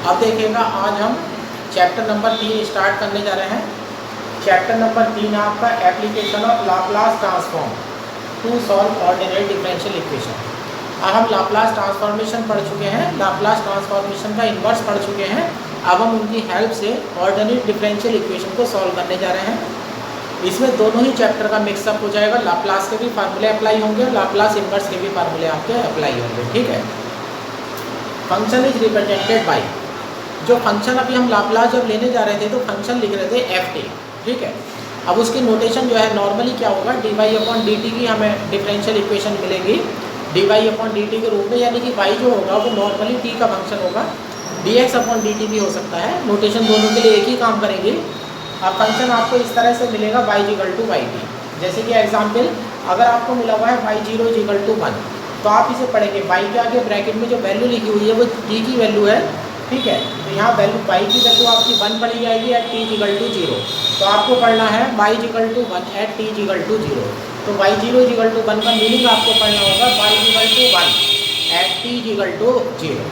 अब देखिएगा आज हम चैप्टर नंबर 3 स्टार्ट करने जा रहे हैं। चैप्टर नंबर 3 आपका application of Laplace transform to solve ordinary differential equation. अब हम लाप्लास ट्रांसफॉर्मेशन पढ़ चुके हैं, लाप्लास ट्रांसफॉर्मेशन का इन्वर्स पढ़ चुके हैं। अब हम उनकी हेल्प से ऑर्डिनरी डिफरेंशियल इक्वेशन को सॉल्व करने जा रहे हैं। इसमें दोनों ही चैप्टर का मिक्सअप हो जाएगा, लाप्लास के भी फार्मूले अप्लाई होंगे, लाप्लास इन्वर्स के भी फार्मूले आपके अप्लाई होंगे। ठीक है। फंक्शन इज रिप्रेजेंटेड बाय, जो फंक्शन अभी हम लाप्लास जब लेने जा रहे थे तो फंक्शन लिख रहे थे एफ टी। ठीक है। अब उसकी नोटेशन जो है नॉर्मली क्या होगा, d y upon d t की हमें डिफरेंशियल इक्वेशन मिलेगी d y upon d t के रूप में, यानी कि वाई जो होगा वो नॉर्मली टी का फंक्शन होगा, d x upon d t भी हो सकता है। नोटेशन दोनों के लिए एक ही काम करेंगे। अब फंक्शन आपको इस तरह से मिलेगा y equal to y t. जैसे कि एग्जाम्पल अगर आपको मिला हुआ है वाई जीरो इक्वल टू 1, तो आप इसे पढ़ेंगे वाई के आगे ब्रैकेट में जो वैल्यू लिखी हुई है वो टी की वैल्यू है। ठीक है। तो यहाँ वैल्यू वाई की वैल्यू आपकी 1 पढ़ी जाएगी एट टी इक्वल टू 0। तो आपको पढ़ना है y equal to 1 at t equal to 0। तो वाई जीरो इक्वल टू 1 का मीनिंग आपको पढ़ना होगा y equal to 1 at t equal to 0।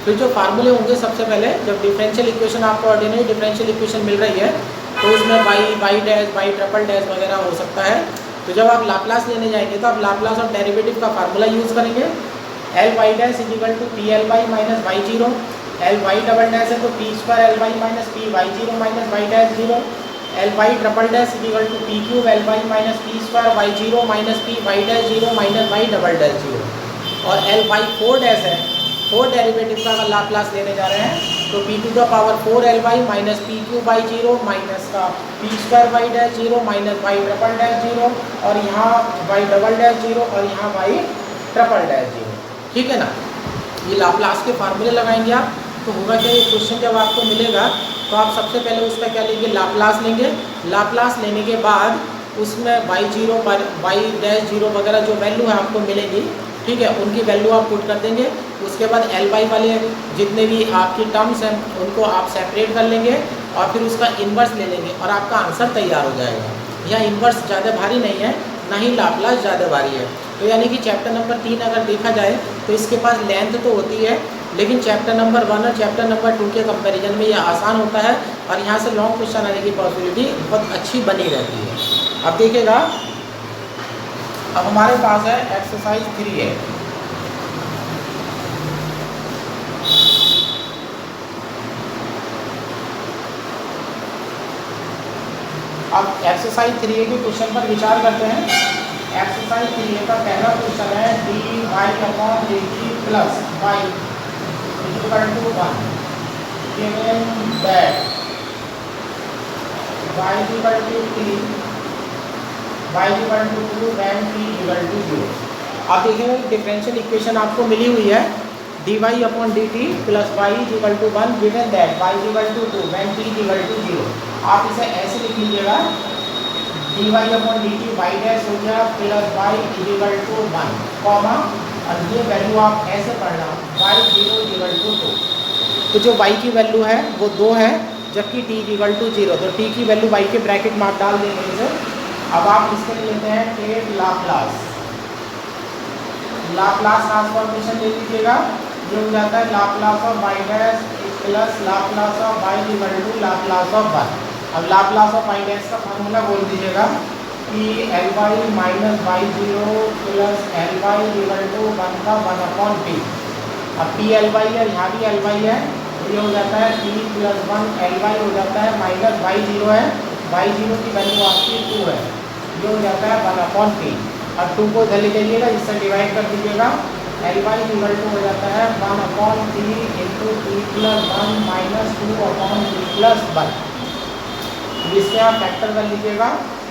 फिर जो फार्मूले होंगे, सबसे पहले जब डिफरेंशियल इक्वेशन आपको ऑर्डिनरी डिफरेंशियल इक्वेशन मिल रही है तो उसमें y dash y triple dash वगैरह हो सकता है। तो जब आप लाप्लास लेने जाएंगे तो आप लाप्लास और डेरिवेटिव का फार्मूला यूज़ करेंगे। L y dash is equal to p L Y minus y zero, L y double dash है तो p square L Y minus p y zero minus y dash zero, L y triple dash is equal to p cube L Y minus P square y zero minus p y dash zero minus y double dash zero. और L y 4 dash है, 4 derivative का अगर Laplace लेने जा रहे हैं तो P to the power 4 L Y minus P Q by zero minus का P square Y dash zero minus Y triple dash zero, और यहाँ वाई डबल डैश जीरो और यहाँ वाई ट्रिपल डैश जीरो। ठीक है ना। ये लाप्लास के फार्मूले लगाएंगे आप तो होगा क्या, ये क्वेश्चन जब आपको मिलेगा तो आप सबसे पहले उसका क्या लेंगे, लाप्लास लेंगे। लाप्लास लेने के बाद उसमें वाई जीरो पर वाई डैश जीरो वगैरह जो वैल्यू है आपको मिलेगी, ठीक है, उनकी वैल्यू आप पुट कर देंगे। उसके बाद एल वाई वाले जितने भी आपकी टर्म्स हैं उनको आप सेपरेट कर लेंगे और फिर उसका इन्वर्स ले लेंगे और आपका आंसर तैयार हो जाएगा। यह इन्वर्स ज़्यादा भारी नहीं है, ना ही लाप्लास ज़्यादा भारी है। तो यानी कि चैप्टर नंबर 3 अगर देखा जाए तो इसके पास लेंथ तो होती है, लेकिन चैप्टर नंबर 1 और चैप्टर नंबर 2 के कंपैरिजन में यह आसान होता है और यहाँ से लॉन्ग क्वेश्चन आने की पॉसिबिलिटी बहुत अच्छी बनी रहती है। अब देखिएगा, अब हमारे पास है एक्सरसाइज 3 है। अब एक्सरसाइज 3 के क्वेश्चन पर विचार करते हैं। एक्सरसाइज 3 का पहला क्वेश्चन है d y upon d t plus y equal to 1 given that y equal to t y equal to 2 when t equal to 0। आप देखिए डिफरेंशियल इक्वेशन आपको मिली हुई है d y upon d t plus y equal to 1 given that y equal to 2 when t equal to 0। आप इसे ऐसे लिख लीजिएगा, d y upon d t y dash हो गया plus y equal to 1 comma, और ये वैल्यू आप ऐसे पढ़ना वाई जीरो इक्वल टू 2। तो जो वाई की वैल्यू है वो 2 है, जबकि टी इक्वल टू 0। तो टी की वैल्यू वाई के ब्रैकेट में आप डाल देंगे इसे। अब आप इसके लिए लेते हैं टेक लाप्लास, लाप्लास ट्रांसफॉर्मेशन ले लीजिएगा। ये हो जाता है Laplace of y dash plus Laplace of y equal to Laplace of 1। अब लाप्लास ऑफ वाई डैश का फार्मूला बोल दीजिएगा कि L Y minus y zero plus L y equal to 1 का 1 अपॉन टी। अब पी एल वाई है, यहाँ भी एल वाई है, ये हो जाता है टी प्लस 1 एल वाई हो जाता है माइनस वाई जीरो है, वाई जीरो की वैल्यू आपकी 2 है, ये हो जाता है 1 अपॉन टी। अब 2 को इधर ले जाइएगा, इससे डिवाइड कर दीजिएगा, एल वाई इक्वल टू हो जाता है 1 upon T into T plus 1 minus 2 upon t plus 1। इसके आप फैक्टर कर लीजिएगा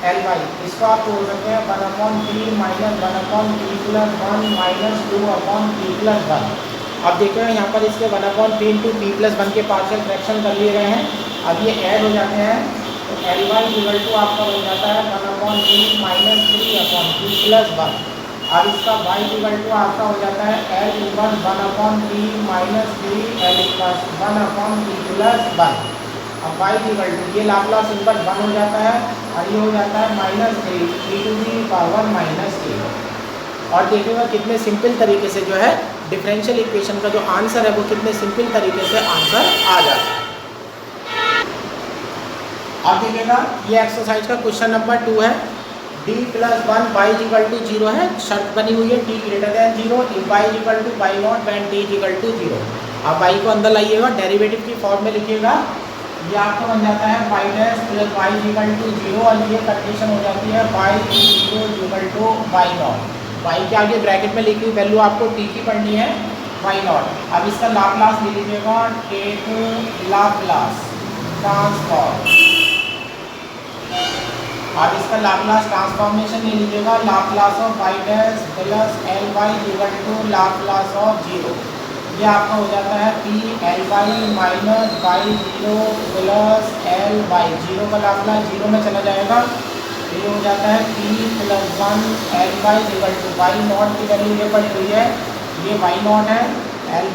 एल वाई, इसको आप बोल सकते हैं 1 upon t minus 1 upon t plus 1 minus 2 upon t plus 1। अब देखिए यहाँ पर इसके 1 upon T into T plus 1 के पार्शियल फ्रैक्शन कर लिए गए हैं। अब ये ऐड हो जाते हैं तो एल वाई इक्वल टू आपका बन जाता है 1 upon t minus 3 upon t plus 1। अब इसका वाई इक्वल टू आपका हो जाता है L equal 1 upon t minus 3 L equal 1 upon t plus 1। अब वाई इक्वल टू ये लाप्लास इन्वर्स 1 हो जाता है और ये हो जाता है minus 3 e to the power minus 3। और देखिएगा कितने सिंपल तरीके से जो है डिफरेंशियल इक्वेशन का जो आंसर है वो कितने सिंपल तरीके से आंसर आ जाता है। अब देखिएगा ये एक्सरसाइज का क्वेश्चन नंबर 2 है। d + 1 y = 0 है, शर्त बनी हुई है t > 0 if y = y0 when t = 0। अब y को अंदर लाइएगा, डेरिवेटिव की फॉर्म में लिखिएगा, ये आपका बन जाता है y' + y = 0 और ये कंडीशन हो जाती है y = y0। y के आगे ब्रैकेट में लिखी हुई वैल्यू आपको t की पढ़नी है y0। अब इसका लाप्लास ले लीजिएगा, टेक लाप्लास ट्रांसफॉर्म। अब इसका लाप्लास ट्रांसफॉर्मेशन ले लीजिएगा, Laplace of y' + ly = Laplace of 0। ये आपका हो जाता है p ly - y0 + ly। 0 का लाप्लास 0 में चला जाएगा, ये हो जाता है p + 1 ly = y0 की वैल्यू ये पड़ी हुई है, ये y0 है,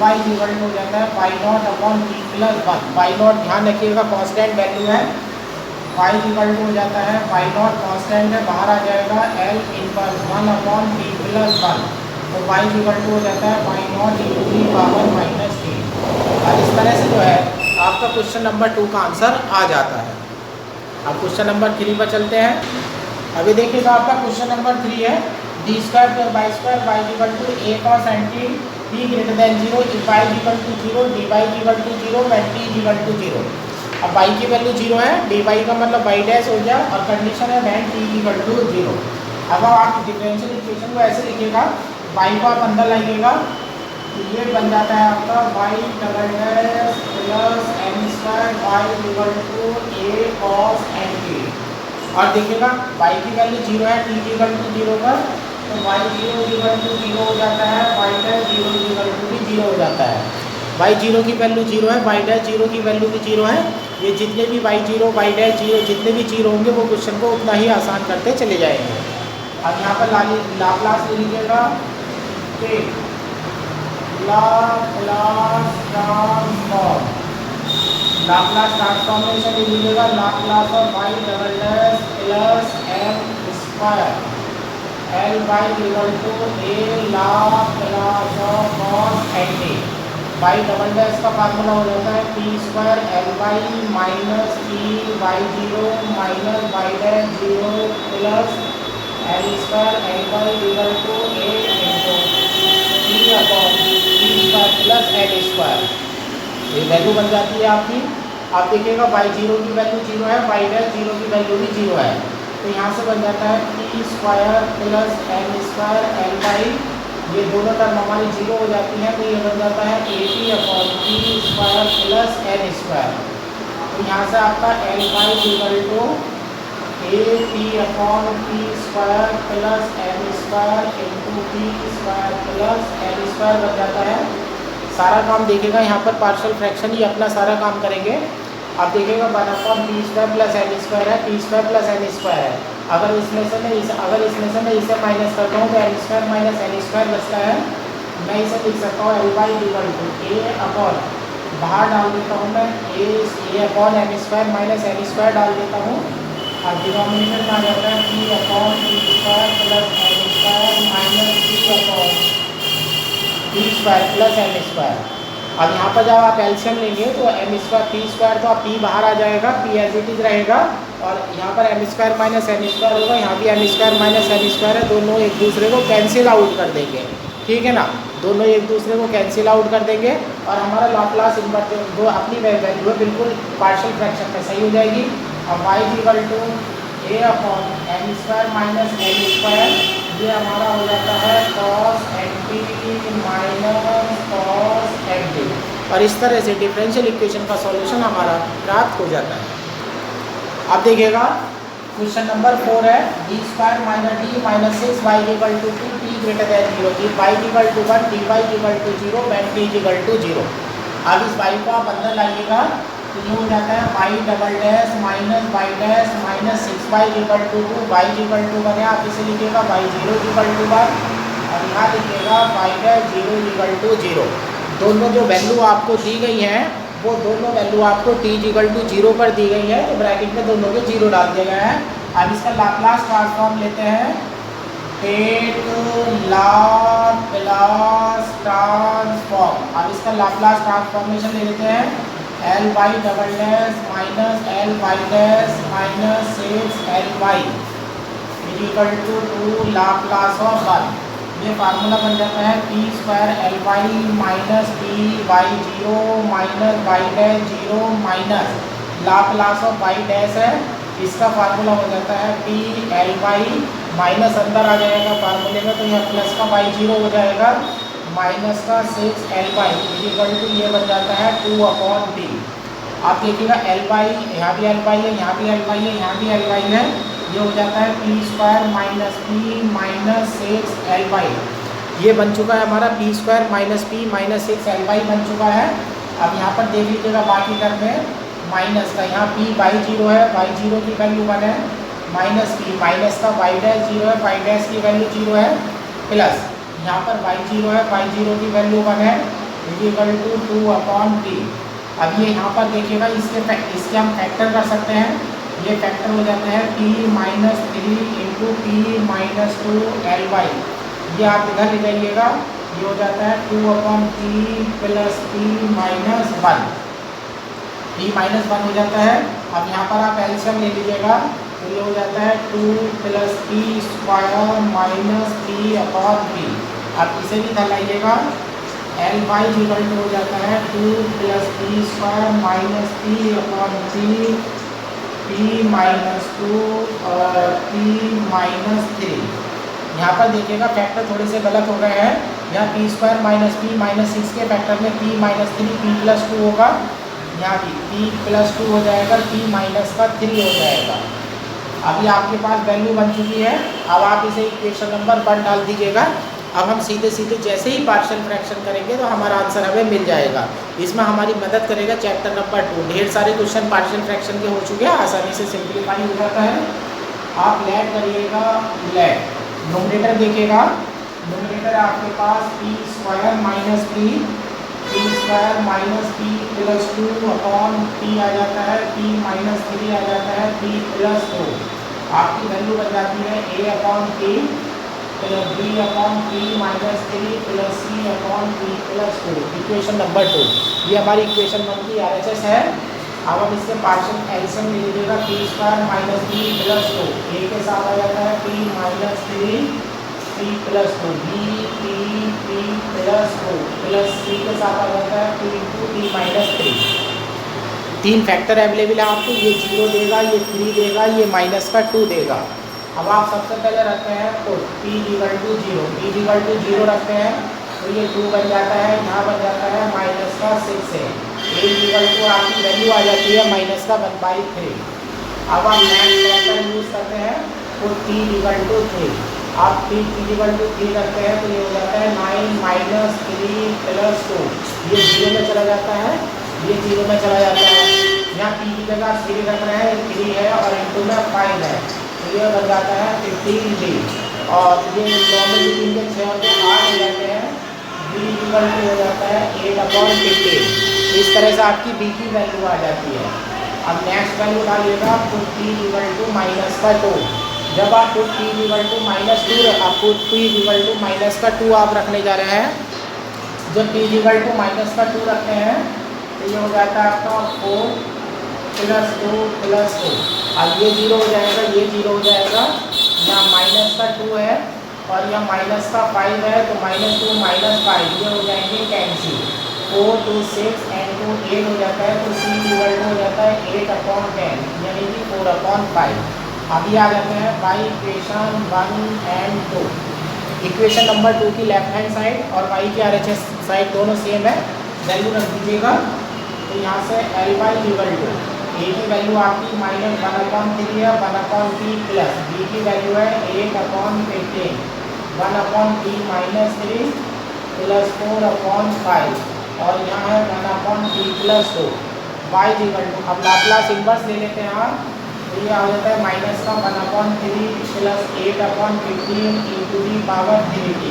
ly हो जाता है y0/p + 1। y0 ध्यान रखिएगा कांस्टेंट वैल्यू है, y हो जाता है y0 कांस्टेंट है, बाहर आ जाएगा l इनवर्स 1/p + 1। तो y हो जाता है y0 e⁻−t। और इस तरह से जो है आपका क्वेश्चन नंबर 2 का आंसर आ जाता है। अब क्वेश्चन नंबर 3 पर चलते हैं। अभी देखिएगा आपका क्वेश्चन नंबर 3 है, d² + y² y = a cos nt t > 0 if y = 0 dy = 0 when t = 0। अब y की वैल्यू 0 है, dy का मतलब y' हो गया और कंडीशन है when t = 0। अब आप डिफरेंशियल इक्वेशन को ऐसे लिखिएगा, y को आप अंदर लाइएगा, तो ये बन जाता है आपका y + m² y = a cos nt। और देखिएगा y की वैल्यू 0 है, t = 0 पर, तो y0 = 0 हो जाता है, y0 भी 0 हो जाता है। y0 की वैल्यू 0 है, y0 की वैल्यू भी 0 है। ये जितने भी y0 y0 जितने भी 0 होंगे वो क्वेश्चन को उतना ही आसान करते चले जाएंगे। अब यहाँ पर लाप्लास ले लीजिएगा, लाप्लास ट्रांसफॉर्म, लाप्लास ट्रांसफॉर्मेशन ले लीजिएगा, Laplace of y + m² ly = a Laplace of cos nt। y का फार्मूला हो जाता है p² ly - p y0 - y' 0 l² ly = a p/p² ये वैल्यू बन जाती है आपकी। आप देखिएगा y0 की वैल्यू 0 है, y' 0 की वैल्यू भी 0 है, तो यहाँ से बन जाता है p² + m² ly। ये दोनों टर्म हमारी 0 हो जाती हैं, तो ये बन जाता है AP/p² + n²। तो यहाँ से आपका ly = AP/p² + m² p² बन जाता है। सारा काम देखिएगा यहाँ पर पार्शियल फ्रैक्शन ही अपना सारा काम करेंगे। आप देखिएगा 1/p² + n² है, p² + n² है। अगर इसमें से मैं इसे माइनस करता हूँ तो n² - n² बचता है। मैं इसे लिख सकता हूँ ly = a/ बाहर डाल देता हूँ मैं a/m² - n² डाल देता हूँ, और डिनोमिनेटर में आ जाता है p/p² + n²। अब यहाँ पर जब आप एलसीएम लेंगे तो m² p² तो आप p बाहर आ जाएगा, p एज इट इज रहेगा, और यहाँ पर m² - n² होगा, यहाँ भी m² - n² है, दोनों एक दूसरे को कैंसिल आउट कर देंगे, ठीक है ना, दोनों एक दूसरे को कैंसिल आउट कर देंगे और हमारा लाप्लास इन्वर्स जो अपनी वैल्यू है बिल्कुल पार्शियल फ्रैक्शन में सही हो जाएगी। अब y = a/m² - n², ये हमारा हो जाता है cos nt - cos nt। और इस तरह से डिफरेंशियल इक्वेशन का सॉल्यूशन हमारा प्राप्त हो जाता है। अब देखिएगा क्वेश्चन नंबर 4 है, d² - d - 6 y = 2 t > 0 if y = 1 dy = 0 when t = 0। अब इस y को आप अंदर लाइएगा, तो ये हो जाता है y - y' - 6y = 2 y = 1 है, आप इसे लिखिएगा y0 = 1 और यहाँ लिखिएगा y' 0 = 0। दोनों जो वैल्यू आपको दी गई हैं वो दोनों वैल्यू आपको t = 0 पर दी गई है, तो ब्रैकेट में दोनों के 0 डाल दिया गया है। अब इसका लाप्लास ट्रांसफॉर्म लेते हैं, टेक लाप्लास ट्रांसफॉर्म। अब इसका लाप्लास ट्रांसफॉर्मेशन ले लेते हैं। L y double dash minus L y dash minus 6 ly equal to 2 Laplace of 1। ये फार्मूला बन जाता है p square L Y minus p y zero minus y dash zero minus Laplace of y dash है, इसका formula हो जाता है P L Y minus अंदर आ जाएगा फार्मूले में, तो यहाँ प्लस का वाई जीरो हो जाएगा माइनस का 6 एल वाई इक्वल टू ये बन जाता है 2/d। आप देखिएगा एल वाई यहाँ भी एल वाई है, यहाँ भी एल वाई है, यहाँ भी एल वाई है, ये हो जाता है p square minus p minus 6 L y. ये बन चुका है हमारा p square minus p minus 6 L y बन चुका है। अब यहाँ पर देख लीजिएगा बाकी टर्म में माइनस का, यहाँ पी वाई जीरो है, वाई जीरो की वैल्यू 1 है, माइनस पी माइनस का वाई डैश जीरो है, वाई डैश की वैल्यू जीरो है, प्लस यहाँ पर वाई जीरो है, वाई जीरो की वैल्यू 1 है इक्वल टू 2/d। अब ये यहाँ पर देखिएगा इसके हम फैक्टर कर सकते हैं। ये फैक्टर हो जाता है p minus 3 into p minus 2 L y. ये आप इधर ले जाइएगा, ये हो जाता है 2/p plus p minus 1। p minus 1 हो जाता है। अब यहाँ पर आप एलसीएम ले लीजिएगा, तो ये हो जाता है 2 plus P square minus p/p। आप इसे भी इधर लाइएगा, एल वाई इक्वल टू हो जाता है 2 plus P square minus p/p p minus 2 और p माइनस 3। यहाँ पर देखिएगा फैक्टर थोड़े से गलत हो गए हैं। यहाँ P square minus p minus 6 के फैक्टर में p माइनस 3 p प्लस 2 होगा, यहाँ भी p प्लस 2 हो जाएगा, p माइनस का 3 हो जाएगा। अभी आपके पास वैल्यू बन चुकी है। अब आप इसे इक्वेशन नंबर 1 डाल दीजिएगा। अब हम सीधे सीधे जैसे ही पार्शियल फ्रैक्शन करेंगे तो हमारा आंसर हमें मिल जाएगा। इसमें हमारी मदद करेगा चैप्टर नंबर 2। ढेर सारे क्वेश्चन पार्शियल फ्रैक्शन के हो चुके हैं, आसानी से सिंप्लीफाई हो जाता है। आप लैट करिएगा, लैट नोमिनेटर देखिएगा, नोमिनेटर आपके पास P square minus P square minus P plus 2/p आ जाता है, p माइनस 3 आ जाता है, p प्लस 2। आपकी वैल्यू बन जाती है a/p plus b/p minus 3 plus c/p plus 2। Equation number 2 ये हमारी इक्वेशन 1 की RHS है। अब हम इससे पार्शियल एलसीएम ले लीजिएगा, P square minus b plus 2 a के साथ आ जाता है p minus 3 p plus 2 p plus 2 plus c के साथ आ जाता है p into p minus 3। 3 factor available है आपको, ये 0 देगा, ये 3 देगा, ये माइनस का 2 देगा। अब आप सबसे पहले रखते हैं तो p equal to 0, p equal to 0 रखते हैं तो ये 2 बन जाता है, यहाँ बन जाता है माइनस का 6 है, a इक्वल टू आपकी वैल्यू आ जाती है माइनस का 1/3। अब आप नेक्स्ट फैक्टर यूज़ करते हैं तो t इक्वल टू 3। आप t इक्वल टू 3 रखते हैं तो ये हो जाता है 9 माइनस 3 प्लस 2। ये 0 में चला जाता है, ये 0 में चला जाता है। यहाँ p की जगह 3 रख रहे हैं, 3 है और इंटू में 5 है, तो ये बन जाता है 15d। और ये नॉर्मल के 6 और 8 हो जाते हैं, b इक्वल टू हो जाता है 8/15। इस तरह से आपकी b की वैल्यू आ जाती है। अब नेक्स्ट वैल्यू डालिएगा तो p इक्वल टू माइनस का 2। जब आप put p equal to minus 2 आप put p equal to minus का 2 आप रखने जा रहे हैं। जब p इक्वल टू माइनस का 2 रखते हैं तो ये हो जाता है आपका 4 प्लस 2 प्लस 2। अब ये 0 हो जाएगा, ये 0 हो जाएगा, यहाँ माइनस का 2 है और यहाँ माइनस का 5 है, तो -2 -5 ये हो जाएंगे कैंसिल। 4 2 6 एंड 2 8 हो जाता है, तो c इक्वल टू हो जाता है 8/10 यानी कि 4/5। अभी आ जाते हैं by equation 1 and 2। Equation number 2 की लेफ्ट हैंड साइड और y की RHS साइड दोनों सेम है, वैल्यू रख दीजिएगा। तो यहाँ से L y equal to a की वैल्यू आपकी माइनस 1/3 है, 1/p प्लस b की वैल्यू है 8/15, 1/p माइनस 3 प्लस 4/5 और यहाँ है 1/p plus 2। y equal to अब लाप्लास इनवर्स ले लेते हैं आप, तो ये आ जाता है माइनस का 1/3 plus 8/15 into the power 3t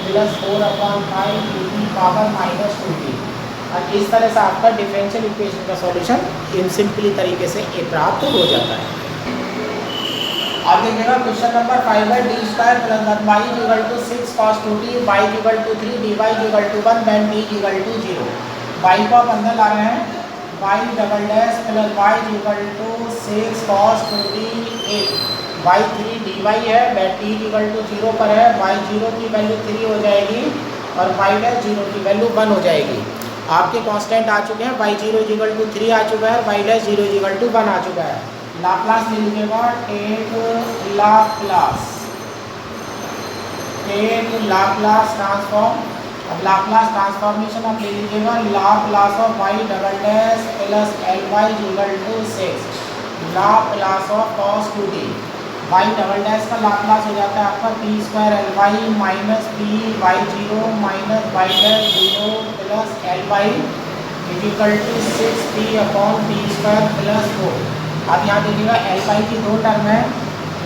plus 4/5 into the power minus 2t। और इस तरह से आपका डिफरेंशियल इक्वेशन का सॉल्यूशन इन सिंपली तरीके से प्राप्त हो जाता है। अब देखिएगा क्वेश्चन नंबर 5 है d square plus 1 y equal to 6 cos 2t y equal to 3 dy equal to 1 when d equal to 0। y को आप अंदर ला रहे हैं, y double dash plus y equal to 6 cos 2t y 3 dy है, t equal to 0 पर है, y 0 की वैल्यू 3 हो जाएगी और y डैश 0 की वैल्यू 1 हो जाएगी। आपके कांस्टेंट आ चुके हैं, y0 इक्वल टू 3 आ चुका है, y डैश 0 इक्वल टू 1 आ चुका है। लाप्लास ले लीजिएगा, टेक लाप्लास ट्रांसफॉर्म। अब लाप्लास ट्रांसफॉर्मेशन आप ले लीजिएगा, Laplace of y double dash plus ly equal to 6 Laplace of cos 2t। y double dash का लाप्लास हो जाता है आपका p square ly minus p y0 minus y dash 0 plus ly equal to 6p upon p square plus 4। अब यहाँ देखिएगा ly की दो टर्म है,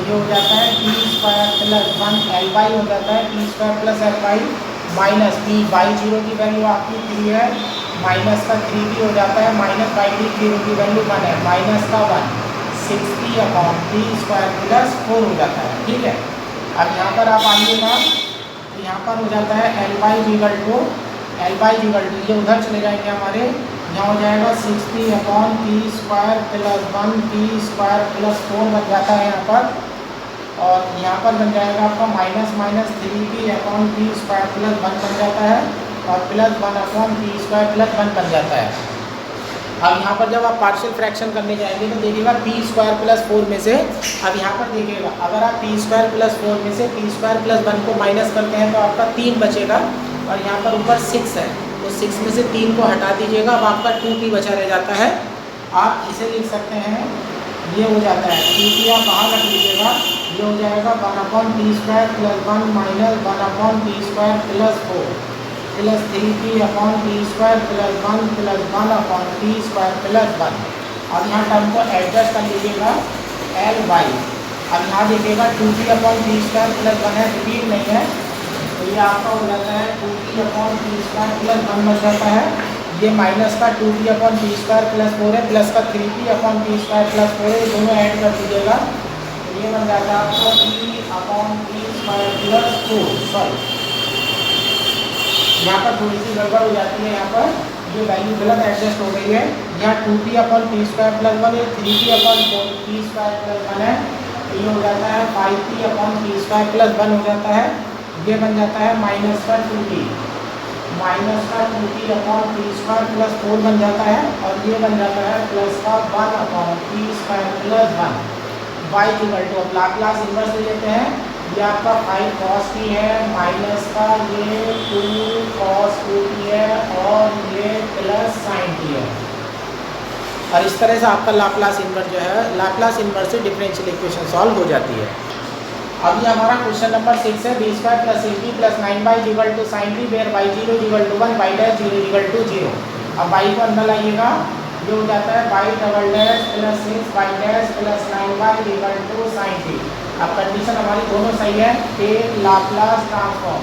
ये हो जाता है p स्क्वायर प्लस 1 ly हो जाता है p square plus ly minus p y0 की वैल्यू आपकी 3 है, माइनस का 3p हो जाता है, माइनस y0 की वैल्यू 1 है, माइनस का 1 6p upon p square plus 4 हो जाता है। ठीक है, अब यहाँ पर आप आइएगा तो यहाँ पर हो जाता है ly इक्वल टू ये उधर चले जाएंगे हमारे, यहाँ हो जाएगा 6p upon p square plus 1p square plus 4 बन जाता है यहाँ पर, और यहाँ पर बन जाएगा आपका minus minus 3p upon p square plus 1 बन जाता है, और plus 1 upon p square plus 1 बन जाता है। अब यहाँ पर जब आप पार्शियल फ्रैक्शन करने जाएंगे तो देखिएगा p स्क्वायर प्लस 4 में से, अब यहाँ पर देखिएगा अगर आप p स्क्वायर प्लस 4 में से p स्क्वायर प्लस 1 को माइनस करते हैं तो आपका 3 बचेगा, और यहाँ पर ऊपर 6 है तो 6 में से 3 को हटा दीजिएगा, अब आपका 2p बचा रह जाता है। आप इसे लिख सकते हैं, ये हो जाता है 2p आप बाहर रख लीजिएगा, ये हो जाएगा 1 upon p square plus 1 minus 1 upon p square plus 4 plus 3p upon p square plus 1 plus 1 upon p square plus 1। अब यहाँ टर्म को एडजस्ट कर लीजिएगा ly। अब यहाँ देखिएगा 2p upon p square plus 1 है, रिपीट नहीं है, तो ये आपका हो जाता है 2p upon p square plus 1 बन जाता है, ये माइनस का 2p upon p square plus 4 है, प्लस का 3p upon p square plus 4 है, ये दोनों ऐड कर दीजिएगा, तो ये बन जाता है आपका p upon p square plus 4। Sorry, यहाँ पर थोड़ी सी गड़बड़ हो जाती है, यहाँ पर ये वैल्यू गलत एडजस्ट हो गई है, यहाँ 2p upon p square plus 1 ये 3p upon p square plus 1 है, तो ये हो जाता है 5p upon p square plus 1 हो जाता है, ये बन जाता है माइनस का 2p upon p square plus 4 बन जाता है, और ये बन जाता है प्लस का 1 upon p square plus 1। y equal to अब लाप्लास इन्वर्स ले लेते हैं, ये आपका 5 cos t है, माइनस का ये 2 cos 2t है, और ये प्लस sin t है, और इस तरह से आपका लाप्लास इन्वर्स जो है, लाप्लास इन्वर्स से डिफरेंशियल इक्वेशन सॉल्व हो जाती है। अभी हमारा क्वेश्चन नंबर 6 है b square plus 8b plus 9y equal to sin t where y0 equal to 1 y dash 0 equal to 0। अब y को अंदर लाइएगा, ये हो जाता है y double dash plus 6y dash plus 9y equal to sin t। अब condition हमारी दोनों सही है, टेक लाप्लास ट्रांसफॉर्म।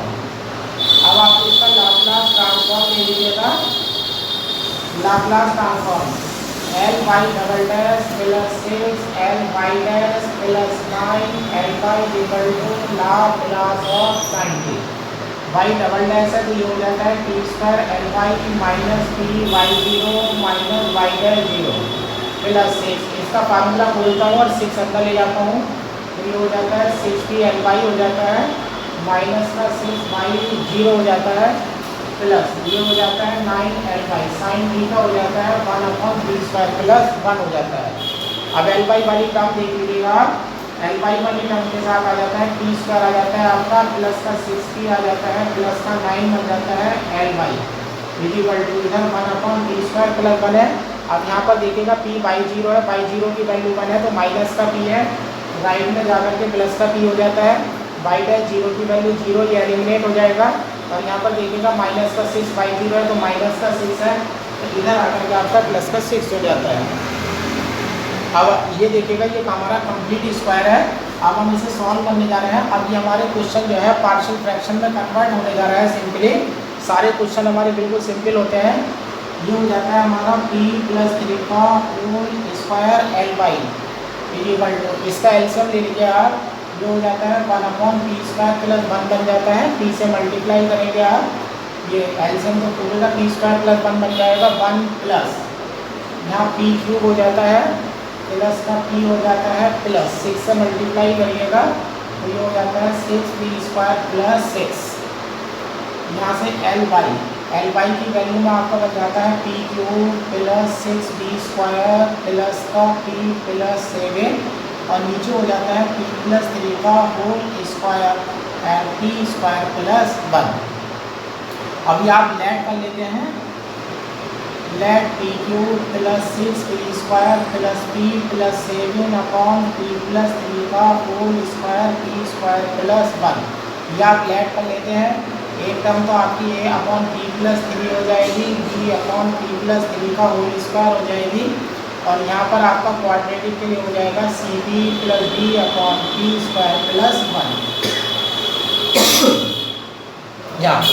अब आप इसका लाप्लास ट्रांसफॉर्म ले लीजिएगा, Laplace transform ly double dash plus 6 ly dash plus 9 ly equal to Laplace of sin t। y double dash है तो ये हो जाता है t square ly minus p y0 minus y dash 0 plus 6। इसका formula खोलता हूँ और 6 अंदर ले जाता हूँ, तो ये हो जाता है 6p ly हो जाता है, माइनस का 6y0 हो जाता है, प्लस ये हो जाता है 9ly साइन t का हो जाता है 1 अपॉन p स्क्वायर प्लस 1 हो जाता है। अब ly वाली टर्म देख लीजिएगा, ly वाली टर्म के साथ आ जाता है p स्क्वायर आ जाता है आपका, प्लस का 6p आ जाता है, प्लस का 9 बन जाता है ly इक्वल टू इधर 1 अपॉन p स्क्वायर प्लस 1 है। अब यहाँ पर देखिएगा p y0 है, y0 की वैल्यू 1 है तो माइनस का p है, राइट में जाकर के प्लस का p हो जाता है, y डैश 0 की वैल्यू 0, ये एलिमिनेट हो जाएगा, और यहाँ पर देखिएगा माइनस का 6 y0 है तो माइनस का 6 है, तो इधर आकर के आपका प्लस का 6 हो जाता है। अब ये देखिएगा ये हमारा कंप्लीट स्क्वायर है। अब हम इसे सॉल्व करने जा रहे हैं। अब ये हमारे क्वेश्चन जो है पार्शियल फ्रैक्शन में कन्वर्ट होने जा रहा है सिंपली। सारे क्वेश्चन हमारे बिल्कुल सिंपल होते हैं। ये हो जाता है हमारा p प्लस 3 का whole square ly equal to, इसका एलसीएम ले लीजिए आप, जो हो जाता है 1/p² प्लस 1 बन जाता है, p से मल्टीप्लाई करेंगे आप, ये एलसीएम तो पूरे का p² प्लस 1 बन जाएगा, 1 प्लस यहाँ p³ हो जाता है, प्लस का p हो जाता है प्लस 6 से मल्टीप्लाई करिएगा तो ये हो जाता है 6p² प्लस 6, यहाँ से Ly की वैल्यू में आपका बन जाता है p³ प्लस 6b² प्लस का p प्लस 7 और नीचे हो जाता है p प्लस 3 का whole square and p² plus 1। अभी आप लेट कर लेते हैं, let p³ plus 6p² plus p plus 7 upon p plus 3 का होल स्क्वायर p² प्लस 1, ये आप लेट कर लेते हैं। एक टर्म तो आपकी a अपॉन p प्लस 3 हो जाएगी, b अपॉन p प्लस 3 का होल स्क्वायर हो जाएगी, और यहाँ पर आपका क्वाड्रेटिक के लिए हो जाएगा cb plus d upon p² plus 1। यहाँ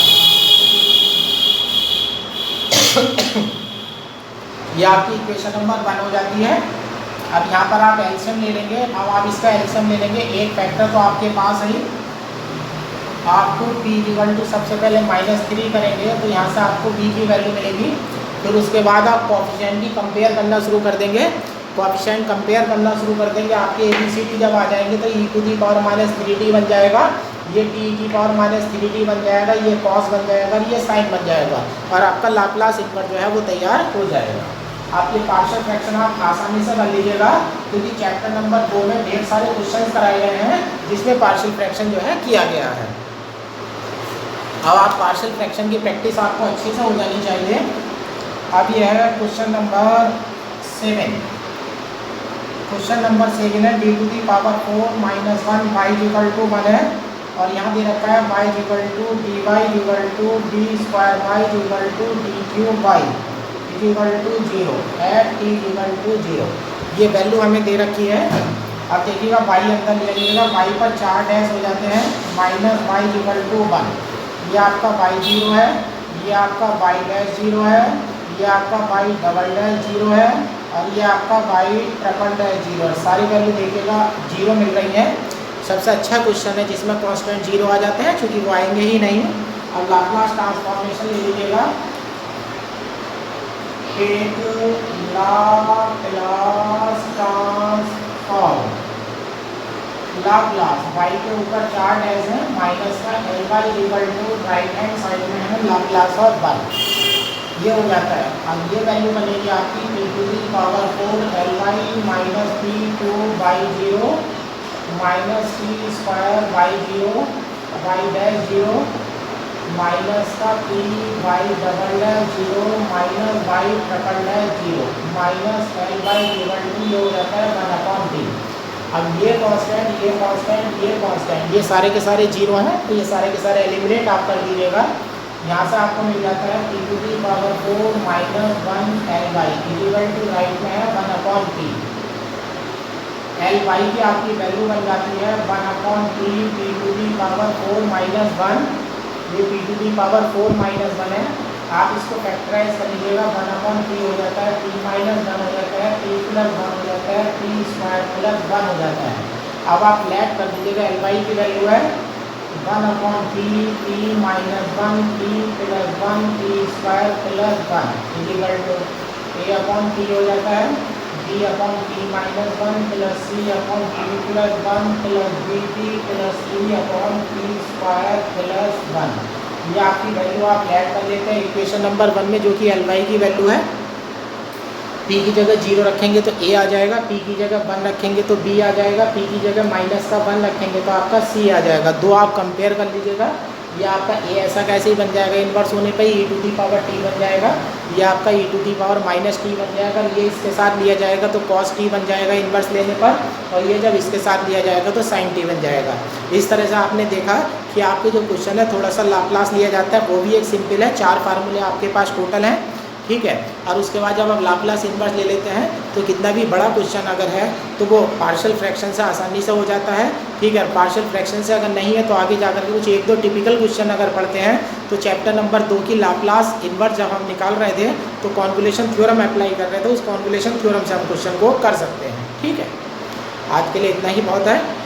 ये आपकी इक्वेशन नंबर 1 हो जाती है। अब यहाँ पर आप एलसीएम ले लेंगे, अब आप इसका एलसीएम ले लेंगे, एक फैक्टर तो आपके पास है, आपको p = सबसे पहले -3 करेंगे तो यहाँ से आपको b की वैल्यू मिलेगी, फिर उसके बाद आप कोएफिशिएंट की कंपेयर करना शुरू कर देंगे, कोएफिशिएंट कंपेयर करना शुरू कर देंगे, आपके ABCD जब आ जाएंगे तो e⁻³ बन जाएगा, ये t⁻³ बन जाएगा, ये cos बन जाएगा, ये sin बन जाएगा, और आपका लाप्लास इन्वर्स जो है वो तैयार हो जाएगा। आपके पार्शियल फ्रैक्शन आप आसानी से कर लीजिएगा, क्योंकि चैप्टर नंबर 2 में ढेर सारे क्वेश्चन कराए गए हैं जिसमें पार्शियल फ्रैक्शन जो है किया गया है। अब आप पार्शियल फ्रैक्शन की प्रैक्टिस आपको अच्छे से हो जानी चाहिए। अब यह है क्वेश्चन नंबर 7, क्वेश्चन नंबर 7 है d⁴ - 1 y = 1 है, और यहाँ दे रखा है y = dy = d² y = d³ y = 0 at t = 0, ये वैल्यू हमें दे रखी है। अब देखिएगा y अंदर ले लीजिएगा, y पर 4 डैश हो जाते हैं, -y = 1, ये आपका y0 है, ये आपका y'0 है, ये आपका y'0 है, और ये आपका y'0, सारी वैल्यू देखिएगा 0 मिल रही है। सबसे अच्छा क्वेश्चन है जिसमें कांस्टेंट 0 आ जाते हैं, क्योंकि वो आएंगे ही नहीं। अब लाप्लास ट्रांसफॉर्मेशन ले लीजिएगा, एक लाप्लास ट्रांसफॉर्म, लाप्लास y के ऊपर 4 डैश है, माइनस का Ly = राइट हैंड साइड में है लाप्लास ऑफ 1, ये हो जाता है। अब ये वैल्यू बनेगी आपकी p⁴ Ly minus p² y0 minus t² y0 y'0 minus का p y'0 minus y'0 minus Ly = ये हो जाता है 1/d। अब ये कांस्टेंट, ये कांस्टेंट, ये कांस्टेंट, ये सारे के सारे 0 हैं, तो ये सारे के सारे एलिमिनेट आप कर दीजिएगा। यहाँ से आपको मिल जाता है p⁴ - 1 Ly = राइट में है 1/p, Ly की आपकी वैल्यू बन जाती है 1/p p⁴ - 1, ये p⁴ - 1 है, आप इसको फैक्टराइज कर लीजिएगा, 1/p हो जाता है, p - 1 हो जाता है, p + 1 हो जाता है, p² + 1 हो जाता है। अब आप लेट कर दीजिएगा, Ly की वैल्यू है 1/p p - 1 p + 1 p² + 1 a/p हो जाता है, b/p - 1 + c/p + 1 + bt + e/p² + 1, ये आपकी वैल्यू आप ऐड कर लेते हैं इक्वेशन नंबर 1 में, जो कि Ly की वैल्यू है। p की जगह 0 रखेंगे तो a आ जाएगा, p की जगह 1 रखेंगे तो b आ जाएगा, p की जगह -1 रखेंगे तो आपका c आ जाएगा। दो आप कंपेयर कर लीजिएगा, ये आपका a ऐसा कैसे ही बन जाएगा, इन्वर्स होने पे e⁻t बन जाएगा, ये आपका e⁻−t बन जाएगा, ये इसके साथ लिया जाएगा तो cos t बन जाएगा इन्वर्स लेने पर, और ये जब इसके साथ लिया जाएगा तो sin t बन जाएगा। इस तरह से आपने देखा कि आपके जो क्वेश्चन है थोड़ा सा लाप्लास लिया जाता है, वो भी एक सिंपल है, 4 फार्मूले आपके पास टोटल हैं, ठीक है। और उसके बाद जब आप लाप्लास इन्वर्स ले लेते हैं तो कितना भी बड़ा क्वेश्चन अगर है तो वो पार्शियल फ्रैक्शन से आसानी से हो जाता है, ठीक है। पार्शियल फ्रैक्शन से अगर नहीं है तो आगे जाकर के कुछ 1-2 टिपिकल क्वेश्चन अगर पढ़ते हैं तो चैप्टर नंबर 2 की लाप्लास इन्वर्स जब हम निकाल रहे थे तो कॉन्वोल्यूशन थ्योरम अप्लाई कर रहे थे, उस कॉन्वोल्यूशन थ्योरम से हम क्वेश्चन को कर सकते हैं, ठीक है। आज के लिए इतना ही बहुत है।